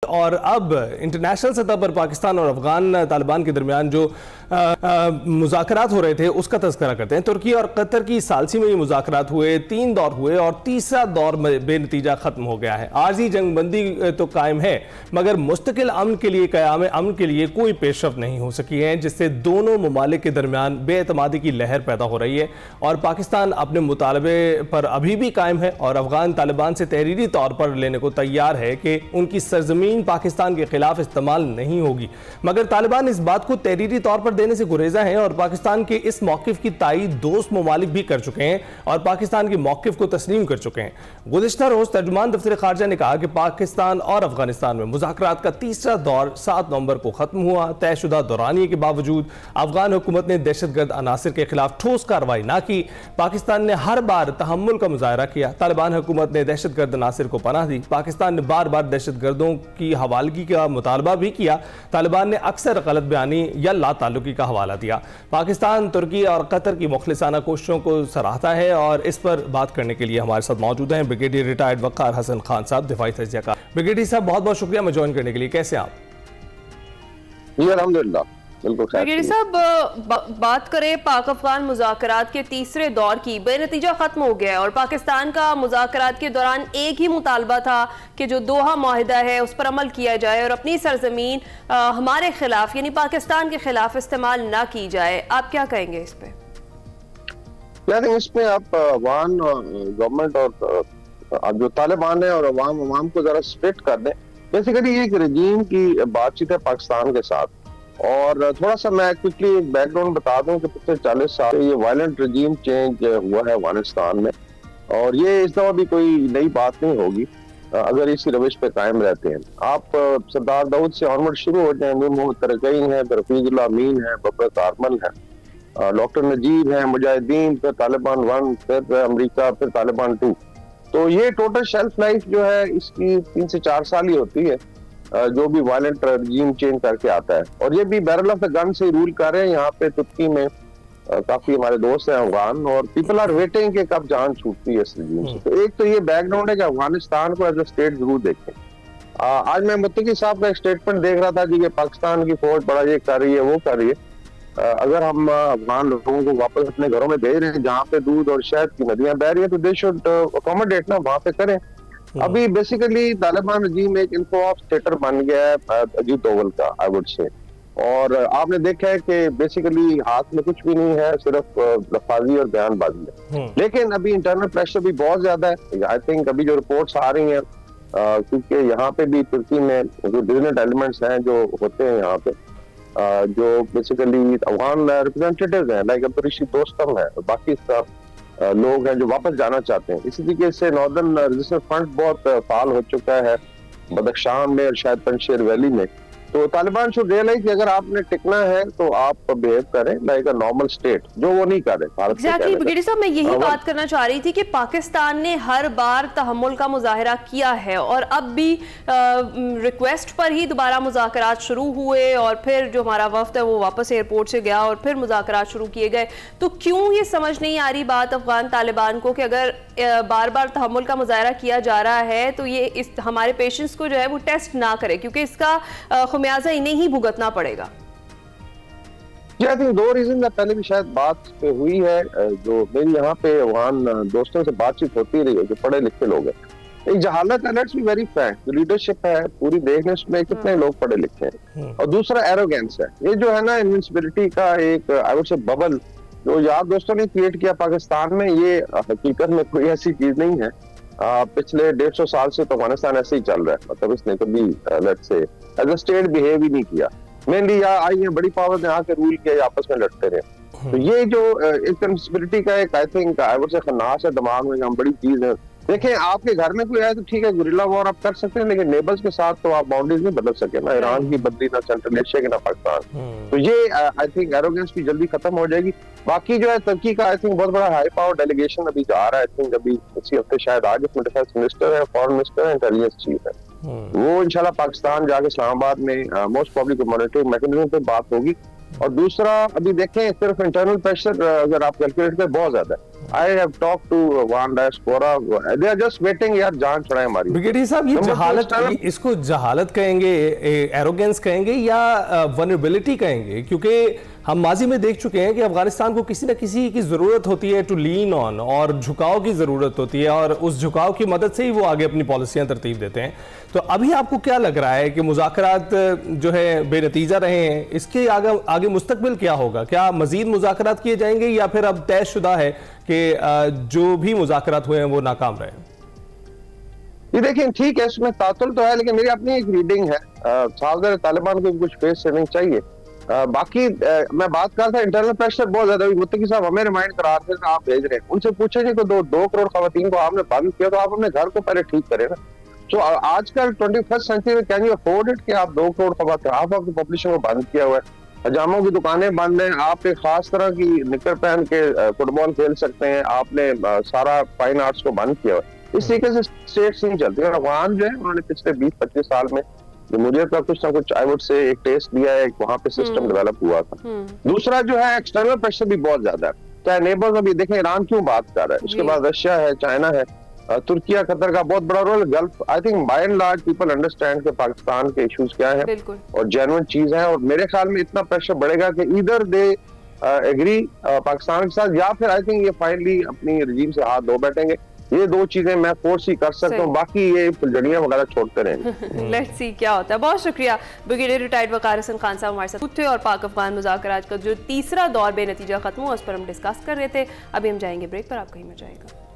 और अब इंटरनेशनल सतह पर पाकिस्तान और अफगान तालिबान के दरमियान जो मुज़ाकरात हो रहे थे उसका तज़किरा करते हैं। तुर्की और कतर की सालसी में ये मुज़ाकरात हुए, 3 दौर हुए और तीसरा दौर में बेनतीजा ख़त्म हो गया है। आर्जी जंगबंदी तो कायम है मगर मुस्तकिल अमन के लिए क़याम अमन के लिए कोई पेशरफ्त नहीं हो सकी है, जिससे दोनों ममालिक के दरमियान बेएतमादी की लहर पैदा हो रही है और पाकिस्तान अपने मुतालबे पर अभी भी कायम है और अफगान तालिबान से तहरीरी तौर पर लेने को तैयार है कि उनकी सरजमीन पाकिस्तान के खिलाफ इस्तेमाल नहीं होगी। मगर तालिबान इस बात को तहरीरी तौर पर देने से गुरेजा है और पाकिस्तान के इस मौकिफ की तायीद दोस्त ममालिक भी कर चुके हैं और पाकिस्तान के मौकिफ को तस्लीम कर चुके हैं। गुज़िश्ता रोज तर्जुमान दफ्तर खारजा ने कहा कि पाकिस्तान और अफगानिस्तान में मुज़ाकरात का तीसरा दौर 7 नवंबर को खत्म हुआ। तयशुदा दौरानिए के बावजूद अफगान हुकूमत ने दहशतगर्द अनासिर के खिलाफ ठोस कार्रवाई ना की। पाकिस्तान ने हर बार तहम्मुल का मुजाहरा किया। तालिबान हुकूमत ने दहशतगर्द अनासिर को पनाह दी। पाकिस्तान ने बार बार दहशतगर्दों की हवालगी का मुतालबा भी किया। तालिबान ने अक्सर गलत बयानी या लाताल्लुकी का हवाला दिया। पाकिस्तान, तुर्की और कतर की मुखलिसाना कोशिशों को सराहता है और इस पर बात करने के लिए हमारे साथ मौजूद हैं ब्रिगेडियर रिटायर्ड वक़ार हसन खान साहब, दिफाई तजज़ियाकार। ब्रिगेडियर साहब, बहुत बहुत शुक्रिया हमें ज्वाइन करने के लिए। कैसे आप? जी अल्हम्दुलिल्लाह, ब्रिगेडियर साहब, बात करें पाक अफगान मुज़ाकरात के तीसरे दौर की, बेनतीजा खत्म हो गया है और पाकिस्तान का मुज़ाकरात के दौरान एक ही मुतालबा था कि जो दोहा माहिदा है उस पर अमल किया जाए और अपनी सरजमीन हमारे खिलाफ यानी पाकिस्तान के खिलाफ इस्तेमाल ना की जाए। आप क्या कहेंगे इस पे? इसमें आप अफगान गवर्नमेंट और जो तालिबान है और अवाम को जरा स्प्लिट कर दें। बेसिकली एक रजीम की बातचीत है पाकिस्तान के साथ और थोड़ा सा मैं क्विकली बैकग्राउंड बता दूं कि पिछले 40 साल से ये वायलेंट रजीम चेंज हुआ है अफगानिस्तान में और ये इस दफा भी कोई नई बात नहीं होगी अगर इसी रविश पे कायम रहते हैं। आप सरदार दाऊद से ऑनवर्ड शुरू हो जाए, मोहम्मद तरकईन है, रफीजुल्लाह अमीन है, बबरत आर्मन है, डॉक्टर नजीब है, मुजाहिदीन, फिर तालिबान 1, फिर अमेरिका, फिर तालिबान 2। तो ये टोटल शेल्फ लाइफ जो है इसकी 3 से 4 साल ही होती है जो भी वायलेंट रजीम चेंज करके आता है और ये भी बैरल ऑफ द गन से रूल कर रहे हैं। यहाँ पे तुर्की में काफी हमारे दोस्त हैं अफगान और पीपल आर वेटिंग कि कब जान छूटती है इस रजीम से। तो एक तो ये बैकग्राउंड है कि अफगानिस्तान को एज अ स्टेट जरूर देखें। आज मैं मुत्तकी साहब का एक स्टेटमेंट देख रहा था जी कि पाकिस्तान की फौज बड़ा ये कर रही है, वो कर रही है। अगर हम अफगान लोगों को वापस अपने घरों में भेज रहे हैं जहाँ पे दूध और शहद की नदियां बह रही है तो दे शुड अकोमोडेट ना, वहां पे करें। अभी बेसिकली तालिबान रजीम एक इन्फो ऑफ स्टेटर बन गया है अजीत डोवल का, आई वुड से। और आपने देखा है कि बेसिकली हाथ में कुछ भी नहीं है, सिर्फ लफाजी और बयानबाजी है। लेकिन अभी इंटरनल प्रेशर भी बहुत ज्यादा है। आई थिंक अभी जो रिपोर्ट्स आ रही हैं क्योंकि यहाँ पे भी तुर्की में जो डिविडेंट एलिमेंट्स हैं जो होते हैं यहाँ पे जो बेसिकली अफगान रिप्रेजेंटेटिव हैं लाइक अब्दुल दोस्तम है, बाकी सब लोग हैं जो वापस जाना चाहते हैं। इसी तरीके से नॉर्दर्न रेजिस्टेंस फ्रंट बहुत फाल हो चुका है बदख्शान में और शायद पंजशेर वैली में। तो तालिबान शुड रियलाइज कि अगर आपने टिकना है तो आप बिहेव करें लाइक अ नॉर्मल स्टेट, जो वो नहीं कर रहे। एग्जैक्टली ब्रिगेडियर साहब, मैं यही बात करना चाह रही थी कि पाकिस्तान ने हर बार तहम्मुल का मुजाहरा किया है और अब भी रिक्वेस्ट पर ही दोबारा मुज़ाकरात शुरू हुए और फिर जो हमारा वफ्द है वो वापस एयरपोर्ट से गया और फिर मुज़ाकरात शुरू किए गए। तो क्यों ये समझ नहीं आ रही बात अफगान तालिबान को कि अगर बार बार तहम्मुल का मुजाहरा किया जा रहा है तो ये इस हमारे पेशेंस को जो है वो टेस्ट ना करे, क्योंकि इसका खुमियाजा इन्हें ही भुगतना पड़ेगा। आई थिंक 2 रीजन है। पहले भी शायद बात पे हुई है, जो मेरी यहाँ पे अफगान दोस्तों से बातचीत होती रही है जो पढ़े लिखे लोग हैं। एक जहालत है, लेट्स बी वेरी फ्रैंक, जो लीडरशिप है पूरी देखने में कितने लोग पढ़े लिखे हैं। और दूसरा एरोगेंस है, ये जो है ना इनविंसिबिलिटी का एक आई वुड से बबल जो यार दोस्तों ने क्रिएट किया पाकिस्तान में, ये हकीकत में कोई ऐसी चीज नहीं है। पिछले 150 साल से तो अफगानिस्तान ऐसे ही चल रहा है, मतलब इसने कभी let's say as a state behave ही नहीं किया। मेनली या आई है बड़ी पावर ने आके रूल किया, आपस में लड़ते रहे। तो ये जो इनविंसिबिलिटी का एक I think I would say खन्नास है दिमाग में, हम बड़ी चीज है। देखें, आपके घर में कोई आए तो ठीक है गुरिल्ला वॉर आप कर सकते हैं, लेकिन नेबर्स के साथ तो आप बाउंड्रीज नहीं बदल सके ना, ईरान की बदली ना सेंट्रल एशिया की ना पाकिस्तान। तो ये आई थिंक एरोगेंस भी जल्दी खत्म हो जाएगी। बाकी जो है तुर्की का आई थिंक बहुत बड़ा हाई पावर डेलीगेशन अभी जा रहा है। आई थिंक अभी इसी हफ्ते शायद आज इसमें डिफेंस मिनिस्टर है, फॉरेन मिनिस्टर है, इंटेलिजेंस चीफ है। वो इंशाल्लाह पाकिस्तान जाके इस्लामाबाद में मोस्ट प्रॉब्ली मॉनिटरिंग मैकेनिज्म पे बात होगी। और दूसरा अभी देखें सिर्फ इंटरनल प्रेशर अगर आप कैलकुलेट करें बहुत ज्यादा है। I have talked to one diaspora. They are just waiting यार जान छुड़ाए हमारी। ब्रिगेडियर साहब, ये जहालत, इसको जहालत कहेंगे, एरोगेंस कहेंगे या वनरेबिलिटी कहेंगे? क्योंकि हम माजी में देख चुके हैं कि अफगानिस्तान को किसी न किसी की ज़रूरत होती है टू लीन ऑन, और झुकाव की ज़रूरत होती है, और उस झुकाव की मदद से ही वो आगे अपनी पॉलिसियां तरतीब देते हैं। तो अभी आपको क्या लग रहा है कि मुज़ाकरात जो है बेनतीजा रहे हैं, इसके आगे मुस्तकबिल क्या होगा? क्या मज़ीद मुज़ाकरात किए जाएंगे या फिर अब तयशुदा है कि जो भी मुज़ाकरात हुए हैं वो नाकाम रहे? ये देखिए, ठीक है, इसमें तातुल तो है, लेकिन मेरी अपनी एक रीडिंग है, साल तालिबान को कुछ फेस सेविंग चाहिए। बाकी मैं बात कर रहा था, इंटरनल प्रेशर बहुत ज्यादा। मुत्तकी साहब हमें रिमाइंड करा रहे थे, आप भेज रहे हैं, उनसे पूछेंगे कि 2 करोड़ खवातीन को आपने बंद किया, तो आप अपने घर को पहले ठीक करें ना। तो आजकल 21st सेंचुरी में कैन यू अफोर्ड इट कि आप 2 करोड़ खवातीन, हाफ ऑफ द पॉपुलेशन को बंद किया हुआ है, हजामों की दुकानें बंद हैं, आप एक खास तरह की निकर पहन के फुटबॉल खेल सकते हैं, आपने सारा फाइन आर्ट्स को बंद किया हुआ है। इस तरीके से स्टेट्स नहीं चलती। और अफगान जो है, उन्होंने पिछले 20-25 साल में जो मुझे तो कुछ ना कुछ आई वुड से एक टेस्ट दिया है, वहां पे सिस्टम डेवलप हुआ था। दूसरा जो है, एक्सटर्नल प्रेशर भी बहुत ज्यादा है। चाहे नेबर्स, अभी देखें ईरान क्यों बात कर रहा है, उसके बाद रशिया है, चाइना है, तुर्किया, कतर का बहुत बड़ा role, gulf. I think by and large people understand कि पाकिस्तान के इश्यूज क्या है और जेन्युइन चीज है। और मेरे ख्याल में इतना प्रेशर बढ़ेगा कि इधर दे एग्री पाकिस्तान के साथ, या फिर आई थिंक ये फाइनली अपनी रजीम से हाथ धो बैठेंगे। ये 2 चीजें मैं फोर्स ही कर सकता हूँ, बाकी ये फुलझड़ियां वगैरह छोड़ते रहेंगे। लेट्स सी क्या होता है। बहुत शुक्रिया ब्रिगेडियर रिटायर्ड वकार हसन खान साहब हमारे साथ थे, और पाक अफगान मुज़ाकरात का जो तीसरा दौर बेनतीजा खत्म हुआ उस पर हम डिस्कस कर रहे थे। अभी हम जाएंगे ब्रेक पर, आप कहीं मत जाएगा।